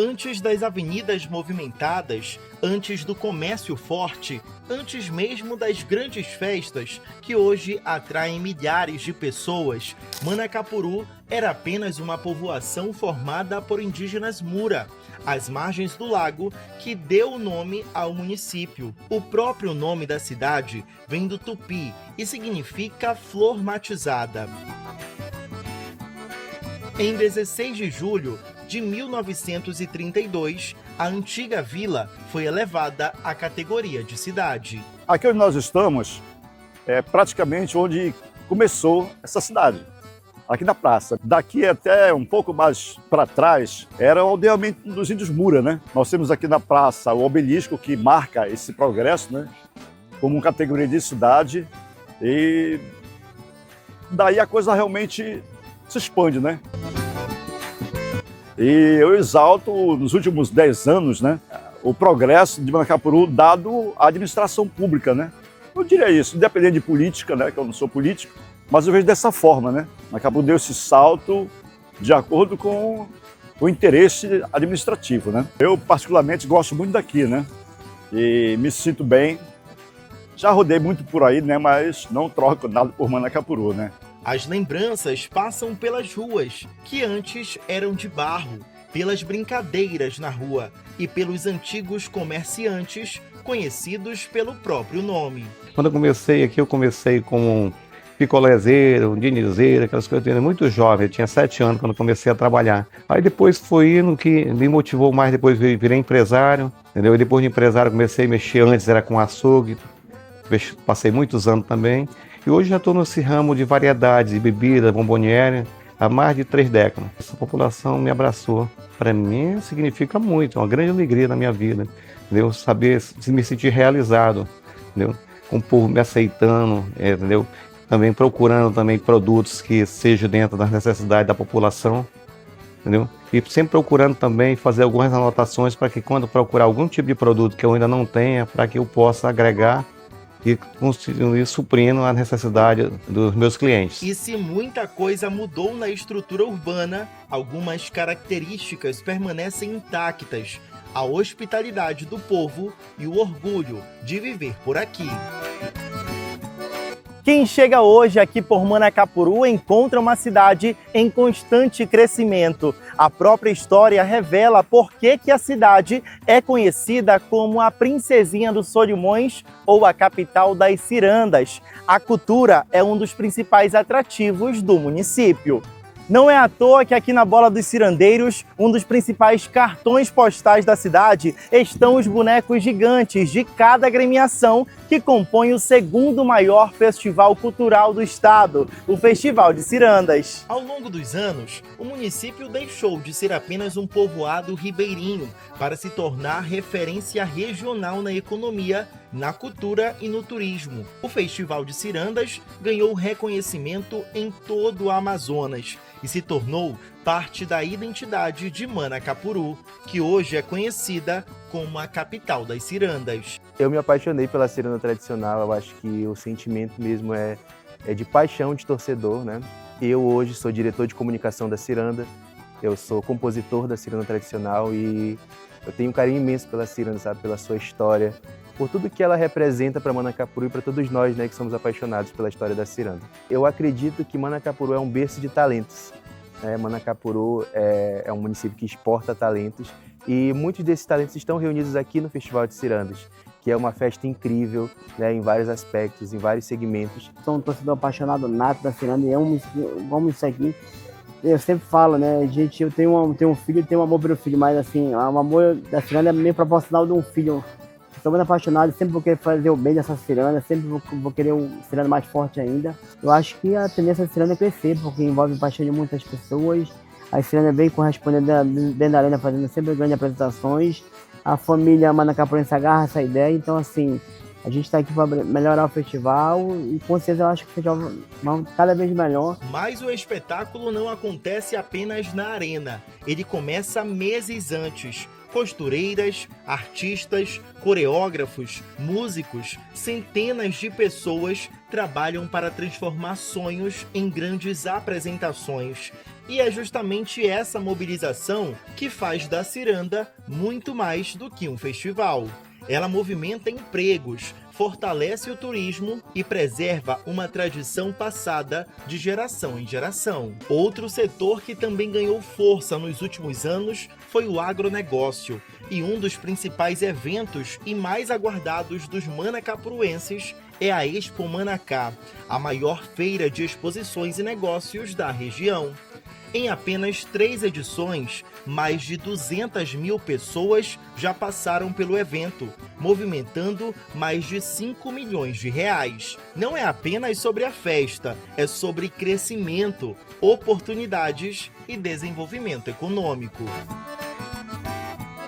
Antes das avenidas movimentadas, antes do comércio forte, antes mesmo das grandes festas que hoje atraem milhares de pessoas, Manacapuru era apenas uma povoação formada por indígenas Mura, às margens do lago, que deu o nome ao município. O próprio nome da cidade vem do tupi e significa flor matizada. Em 16 de julho de 1932, a antiga vila foi elevada à categoria de cidade. Aqui onde nós estamos é praticamente onde começou essa cidade, aqui na praça. Daqui até um pouco mais para trás era o aldeamento dos índios Mura, né? Nós temos aqui na praça o obelisco que marca esse progresso, né? Como categoria de cidade, e daí a coisa realmente se expande, né? E eu exalto, nos últimos 10 anos, né, o progresso de Manacapuru dado à administração pública, né? Eu diria isso, independente de política, né, que eu não sou político, mas eu vejo dessa forma, né? Manacapuru deu esse salto de acordo com o interesse administrativo, né? Eu, particularmente, gosto muito daqui, né? E me sinto bem. Já rodei muito por aí, né, mas não troco nada por Manacapuru, né? As lembranças passam pelas ruas, que antes eram de barro, pelas brincadeiras na rua e pelos antigos comerciantes, conhecidos pelo próprio nome. Quando eu comecei aqui, eu comecei como um picolézeiro, um dinizeiro, aquelas coisas. Eu era muito jovem, eu tinha 7 anos quando comecei a trabalhar. Aí depois foi indo que me motivou mais, depois virei empresário, entendeu? E depois de empresário comecei a mexer, antes era com açougue, passei muitos anos também. E hoje já estou nesse ramo de variedades, de bebida, bomboniere, há mais de 3 décadas. Essa população me abraçou. Para mim significa muito, é uma grande alegria na minha vida, entendeu? Saber, me sentir realizado, entendeu? Com o povo me aceitando, entendeu? Também procurando também produtos que sejam dentro das necessidades da população, entendeu? E sempre procurando também fazer algumas anotações para que quando procurar algum tipo de produto que eu ainda não tenha, para que eu possa agregar e continuar suprindo a necessidade dos meus clientes. E se muita coisa mudou na estrutura urbana, algumas características permanecem intactas: a hospitalidade do povo e o orgulho de viver por aqui. Quem chega hoje aqui por Manacapuru encontra uma cidade em constante crescimento. A própria história revela por que a cidade é conhecida como a Princesinha dos Solimões ou a capital das cirandas. A cultura é um dos principais atrativos do município. Não é à toa que aqui na Bola dos Cirandeiros, um dos principais cartões postais da cidade, estão os bonecos gigantes de cada agremiação que compõe o segundo maior festival cultural do estado, o Festival de Cirandas. Ao longo dos anos, o município deixou de ser apenas um povoado ribeirinho para se tornar referência regional na economia, na cultura e no turismo. O Festival de Cirandas ganhou reconhecimento em todo o Amazonas e se tornou parte da identidade de Manacapuru, que hoje é conhecida como a capital das cirandas. Eu me apaixonei pela ciranda tradicional, eu acho que o sentimento mesmo é de paixão de torcedor, né? Eu hoje sou diretor de comunicação da ciranda, eu sou compositor da ciranda tradicional e eu tenho um carinho imenso pela ciranda, sabe? Pela sua história, por tudo que ela representa para Manacapuru e para todos nós, né, que somos apaixonados pela história da ciranda. Eu acredito que Manacapuru é um berço de talentos. Manacapuru é um município que exporta talentos e muitos desses talentos estão reunidos aqui no Festival de Cirandas, que é uma festa incrível, né, em vários aspectos, em vários segmentos. Sou um torcedor apaixonado nato da ciranda e amo isso aqui. Eu sempre falo, né, gente, eu tenho um filho e tenho um amor pelo filho, mas assim, o amor da ciranda é meio proporcional de um filho. Sou muito apaixonado, sempre vou querer fazer o bem dessa ciranda, sempre vou querer um ciranda mais forte ainda. Eu acho que a tendência da ciranda é crescer, porque envolve paixão de muitas pessoas. A ciranda vem correspondendo dentro da arena, fazendo sempre grandes apresentações. A família Manacapurense agarra essa ideia, então assim, a gente está aqui para melhorar o festival e com certeza eu acho que o festival vai cada vez melhor. Mas o espetáculo não acontece apenas na arena, ele começa meses antes. Costureiras, artistas, coreógrafos, músicos, centenas de pessoas trabalham para transformar sonhos em grandes apresentações. E é justamente essa mobilização que faz da Ciranda muito mais do que um festival. Ela movimenta empregos, fortalece o turismo e preserva uma tradição passada de geração em geração. Outro setor que também ganhou força nos últimos anos foi o agronegócio, e um dos principais eventos e mais aguardados dos manacapuruenses é a Expo Manacá, a maior feira de exposições e negócios da região. Em apenas 3 edições, mais de 200 mil pessoas já passaram pelo evento, movimentando mais de 5 milhões de reais. Não é apenas sobre a festa, é sobre crescimento, oportunidades e desenvolvimento econômico.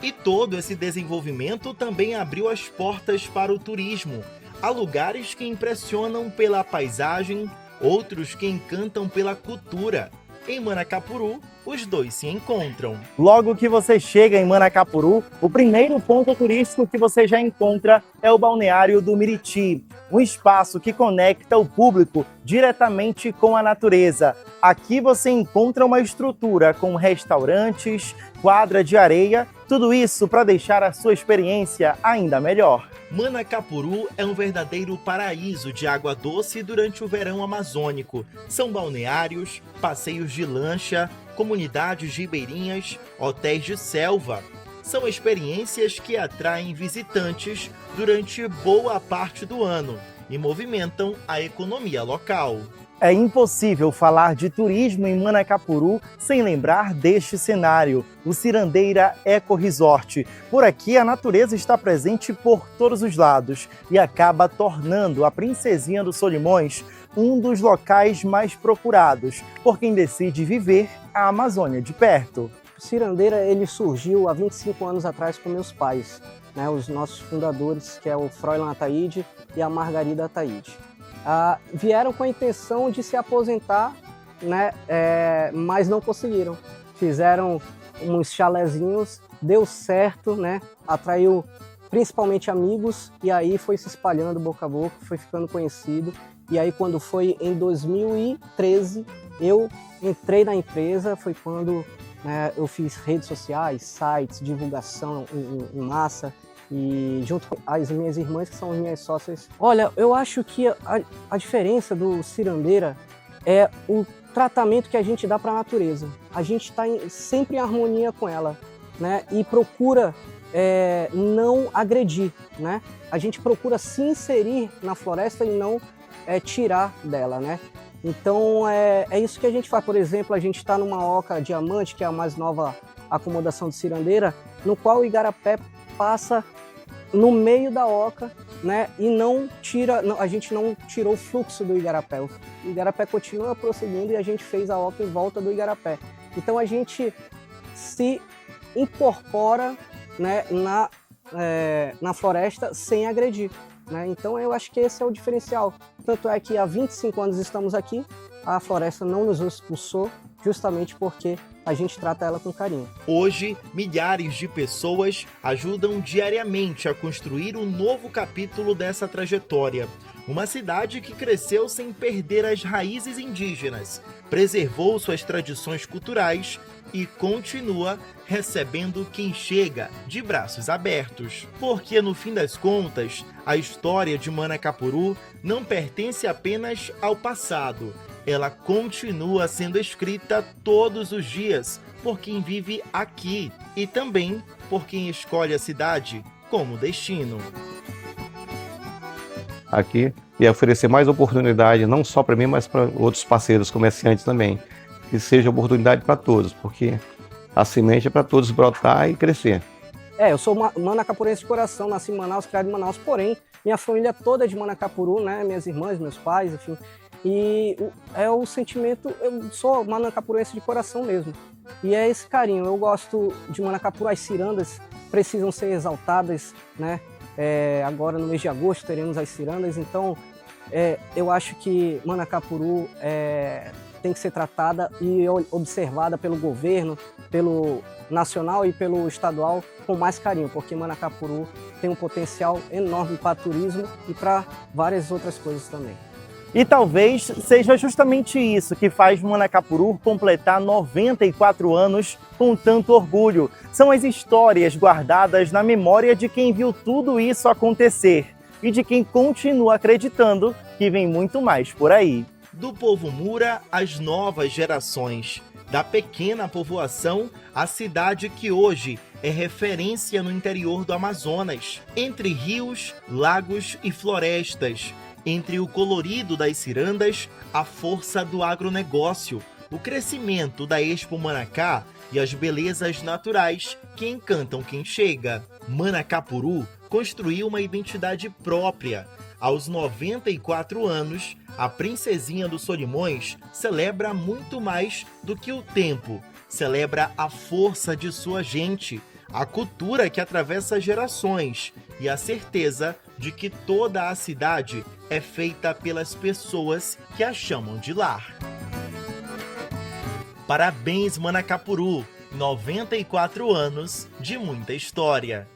E todo esse desenvolvimento também abriu as portas para o turismo. Há lugares que impressionam pela paisagem, outros que encantam pela cultura. Em Manacapuru, os dois se encontram. Logo que você chega em Manacapuru, o primeiro ponto turístico que você já encontra é o balneário do Miriti, um espaço que conecta o público diretamente com a natureza. Aqui você encontra uma estrutura com restaurantes, quadra de areia, tudo isso para deixar a sua experiência ainda melhor. Manacapuru é um verdadeiro paraíso de água doce durante o verão amazônico. São balneários, passeios de lancha, comunidades ribeirinhas, hotéis de selva. São experiências que atraem visitantes durante boa parte do ano e movimentam a economia local. É impossível falar de turismo em Manacapuru sem lembrar deste cenário, o Cirandeira Eco Resort. Por aqui a natureza está presente por todos os lados e acaba tornando a Princesinha dos Solimões um dos locais mais procurados por quem decide viver a Amazônia de perto. O Cirandeira ele surgiu há 25 anos atrás com meus pais, né, os nossos fundadores, que é o Froilan Ataíde e a Margarida Ataíde. Vieram com a intenção de se aposentar, né, mas não conseguiram. Fizeram uns chalezinhos, deu certo, né, atraiu principalmente amigos e aí foi se espalhando boca a boca, foi ficando conhecido. E aí quando foi em 2013, eu entrei na empresa, foi quando eu fiz redes sociais, sites, divulgação em massa. E junto com as minhas irmãs, que são as minhas sócias. Olha, eu acho que a diferença do Cirandeira é o tratamento que a gente dá para a natureza. A gente está sempre em harmonia com ela, né? E procura não agredir, né? A gente procura se inserir na floresta e não tirar dela, né? Então é isso que a gente faz. Por exemplo, a gente está numa oca diamante, que é a mais nova acomodação do Cirandeira, no qual o igarapé passa no meio da oca, né? E a gente não tirou o fluxo do igarapé. O igarapé continua prosseguindo e a gente fez a oca em volta do igarapé. Então a gente se incorpora, né, na floresta sem agredir, né? Então eu acho que esse é o diferencial. Tanto é que há 25 anos estamos aqui, a floresta não nos expulsou, justamente porque a gente trata ela com carinho. Hoje, milhares de pessoas ajudam diariamente a construir um novo capítulo dessa trajetória. Uma cidade que cresceu sem perder as raízes indígenas, preservou suas tradições culturais e continua recebendo quem chega de braços abertos. Porque, no fim das contas, a história de Manacapuru não pertence apenas ao passado. Ela continua sendo escrita todos os dias por quem vive aqui e também por quem escolhe a cidade como destino. Aqui e oferecer mais oportunidade, não só para mim, mas para outros parceiros comerciantes também. Que seja oportunidade para todos, porque a semente é para todos brotar e crescer. Eu sou manacapurense de coração, nasci em Manaus, criado em Manaus, porém, minha família toda é de Manacapuru, né? Minhas irmãs, meus pais, enfim. E é o sentimento, eu sou manacapurense de coração mesmo. E é esse carinho, eu gosto de Manacapuru, as cirandas precisam ser exaltadas, né? Agora no mês de agosto teremos as cirandas, então eu acho que Manacapuru tem que ser tratada e observada pelo governo, pelo nacional e pelo estadual com mais carinho, porque Manacapuru tem um potencial enorme para turismo e para várias outras coisas também. E talvez seja justamente isso que faz Manacapuru completar 94 anos com tanto orgulho. São as histórias guardadas na memória de quem viu tudo isso acontecer e de quem continua acreditando que vem muito mais por aí. Do povo Mura às novas gerações, da pequena povoação à cidade que hoje é referência no interior do Amazonas, entre rios, lagos e florestas, entre o colorido das cirandas, a força do agronegócio, o crescimento da Expo Manacá e as belezas naturais que encantam quem chega. Manacapuru construiu uma identidade própria. Aos 94 anos, a princesinha dos Solimões celebra muito mais do que o tempo. Celebra a força de sua gente, a cultura que atravessa gerações e a certeza de que toda a cidade é feita pelas pessoas que a chamam de lar. Parabéns, Manacapuru! 94 anos de muita história.